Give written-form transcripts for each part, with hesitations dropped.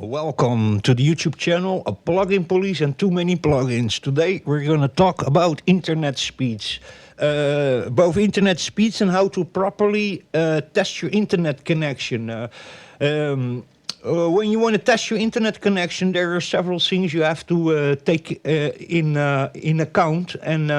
Welcome to the YouTube channel, a plugin police and too many plugins. Today we're going to talk about internet speeds. Both internet speeds and how to properly test your internet connection. When you want to test your internet connection, there are several things you have to take in account and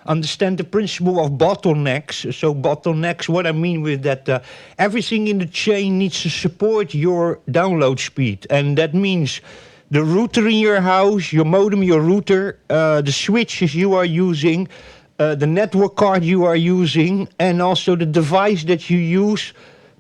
understand the principle of bottlenecks. So bottlenecks, what I mean with that, everything in the chain needs to support your download speed. And that means the router in your house, your modem, your router, the switches you are using, the network card you are using, and also the device that you use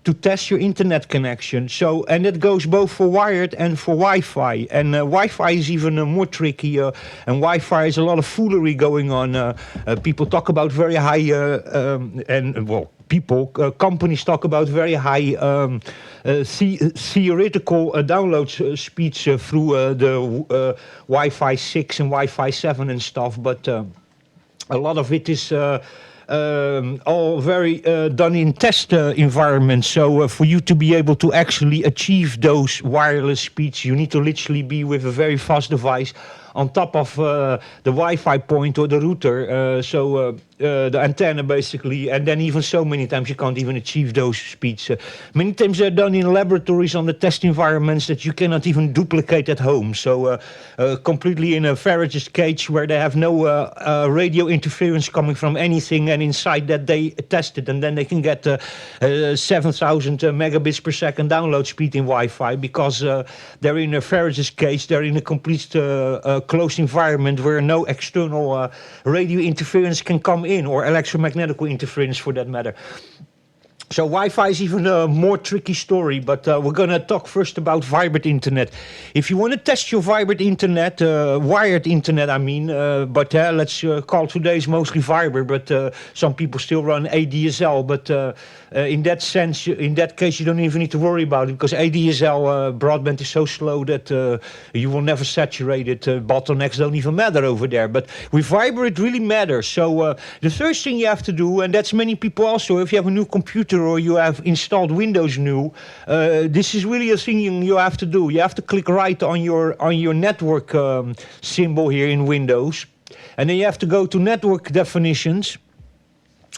to test your internet connection. So, and it goes both for wired and for Wi-Fi. And Wi-Fi is even more tricky. And Wi-Fi is a lot of foolery going on. People talk about very high, companies talk about very high theoretical download speeds through the Wi-Fi 6 and Wi-Fi 7 and stuff. But a lot of it is all very done in test environments. So for you to be able to actually achieve those wireless speeds, you need to literally be with a very fast device on top of the Wi-Fi point or the router, the antenna basically, and then even so many times you can't even achieve those speeds. Many times they're done in laboratories on the test environments that you cannot even duplicate at home. So completely in a Faraday's cage where they have no radio interference coming from anything, and inside that they test it, and then they can get 7,000 megabits per second download speed in Wi-Fi because they're in a Faraday's cage, they're in a complete closed environment where no external radio interference can come in, or electromagnetic interference for that matter. So Wi-Fi is even a more tricky story, but we're going to talk first about vibrant internet. If you want to test your vibrant internet, wired internet I mean, but let's call today's mostly vibrant, but some people still run ADSL, but in that sense, in that case, you don't even need to worry about it, because ADSL broadband is so slow that you will never saturate it. Bottlenecks don't even matter over there, but with vibrant it really matters. So the first thing you have to do, and that's many people also, if you have a new computer or you have installed Windows new, this is really a thing you have to do. You have to click right on your network symbol here in Windows, and then you have to go to network definitions.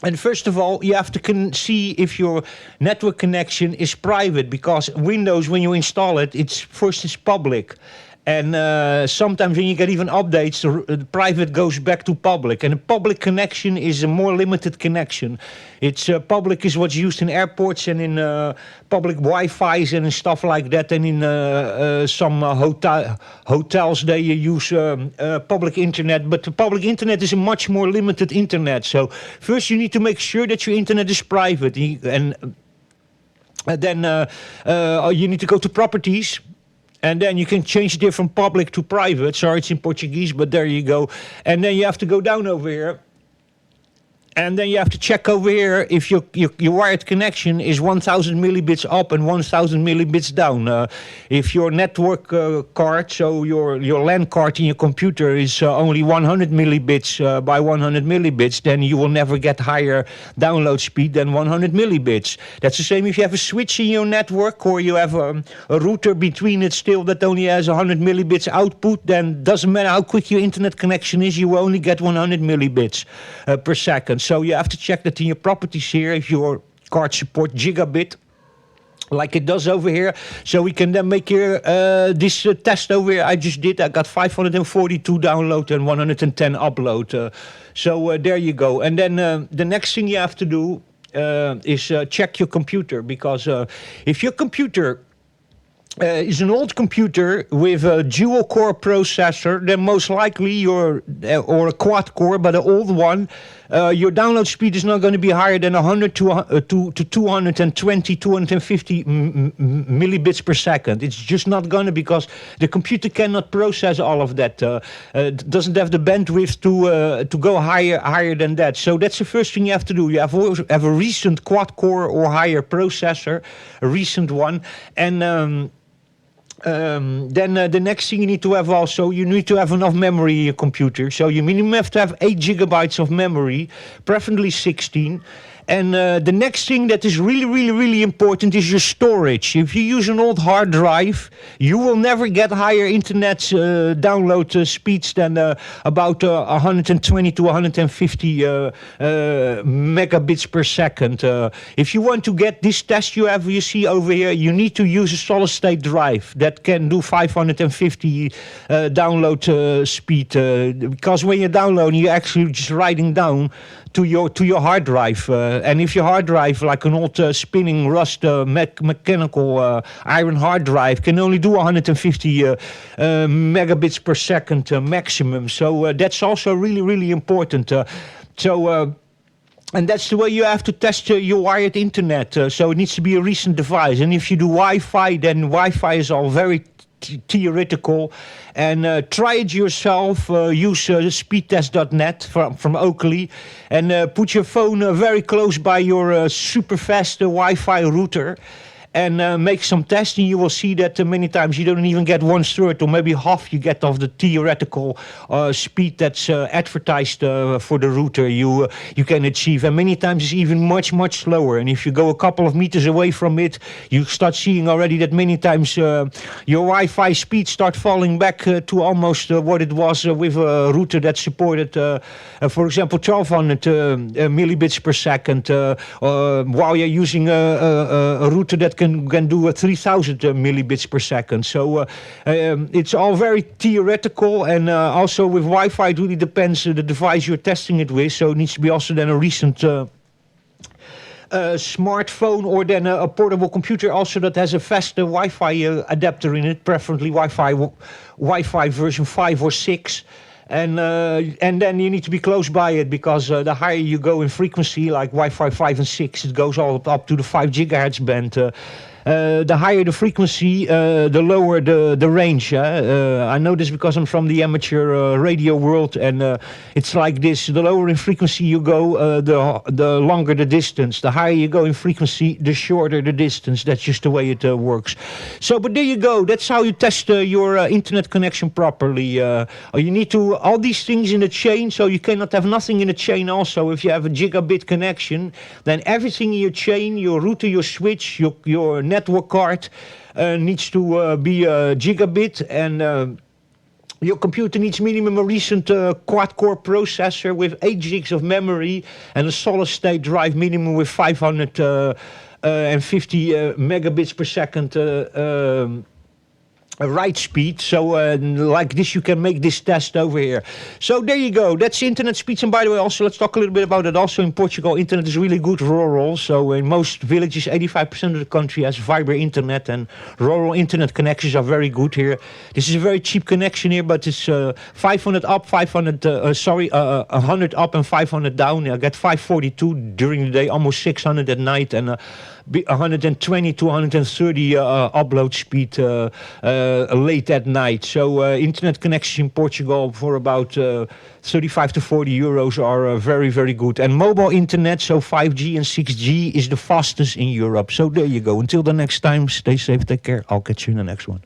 And first of all, you have to see if your network connection is private, because Windows, when you install it, it's public. And sometimes when you get even updates, the private goes back to public. And a public connection is a more limited connection. It's public is what's used in airports and in public Wi-Fi's and in stuff like that. And in some hotels, they use public internet. But the public internet is a much more limited internet. So first you need to make sure that your internet is private. And then you need to go to properties. And then you can change it from public to private. Sorry, it's in Portuguese, but there you go. And then you have to go down over here. And then you have to check over here if your wired connection is 1,000 millibits up and 1,000 millibits down. If your network card, so your LAN card in your computer is only 100 millibits by 100 millibits, then you will never get higher download speed than 100 millibits. That's the same if you have a switch in your network, or you have a router between it still that only has 100 millibits output, then doesn't matter how quick your internet connection is, you will only get 100 millibits per second. So you have to check that in your properties here if your card supports gigabit, like it does over here. So we can then make here this test over here I just did. I got 542 download and 110 upload. So there you go. And then the next thing you have to do is check your computer, because if your computer is an old computer with a dual core processor, then most likely or a quad core, but an old one, your download speed is not going to be higher than 100 to 220, 250 millibits per second. It's just not going to, because the computer cannot process all of that. Doesn't have the bandwidth to go higher than that. So that's the first thing you have to do. You have a recent quad core or higher processor, a recent one, and then the next thing you need to have also, you need to have enough memory in your computer. So you minimum have to have 8 gigabytes of memory, preferably 16. And the next thing that is really, really, really important is your storage. If you use an old hard drive, you will never get higher internet download speeds than about 120 to 150 megabits per second. If you want to get this test you see over here, you need to use a solid state drive that can do 550 download speed. Because when you're downloading, you're actually just writing down to your hard drive, and if your hard drive, like an old spinning rust mechanical iron hard drive, can only do 150 megabits per second maximum. So that's also really, really important. And that's the way you have to test your wired internet. So it needs to be a recent device. And if you do Wi-Fi, then Wi-Fi is all very theoretical. And try it yourself. Use speedtest.net from Oakley, and put your phone very close by your super fast Wi-Fi router, and make some testing. You will see that many times you don't even get 1/3 or maybe half you get of the theoretical speed that's advertised for the router you can achieve. And many times it's even much, much slower. And if you go a couple of meters away from it, you start seeing already that many times your Wi-Fi speed start falling back to almost what it was with a router that supported, for example, 1200 millibits per second, while you're using a router that can do 3000 millibits per second. So it's all very theoretical, and also with Wi-Fi it really depends the device you're testing it with. So it needs to be also then a recent smartphone, or then a portable computer also that has a faster Wi-Fi adapter in it, preferably Wi-Fi version 5 or 6. And then you need to be close by it, because the higher you go in frequency, like Wi-Fi 5 and 6, it goes all up to the 5 gigahertz band. The higher the frequency, the lower the range. I know this because I'm from the amateur radio world, and it's like this: the lower in frequency you go, the longer the distance. The higher you go in frequency, the shorter the distance. That's just the way it works. So, but there you go. That's how you test your internet connection properly. You need to all these things in a chain, so you cannot have nothing in a chain. Also, if you have a gigabit connection, then everything in your chain, your router, your switch, your network card needs to be a gigabit, and your computer needs minimum a recent quad-core processor with 8 gigs of memory, and a solid-state drive minimum with 550 megabits per second write speed. So like this, you can make this test over here. So there you go. That's internet speeds. And by the way, also let's talk a little bit about it. Also in Portugal, internet is really good rural. So in most villages, 85% of the country has fiber internet, and rural internet connections are very good here. This is a very cheap connection here, but it's 500 up, 100 up and 500 down. I get 542 during the day, almost 600 at night, and 120 to 130 upload speed late at night. So internet connections in Portugal for about 35 to 40 euros are very, very good. And mobile internet, so 5G and 6G, is the fastest in Europe. So there you go. Until the next time, stay safe, take care. I'll catch you in the next one.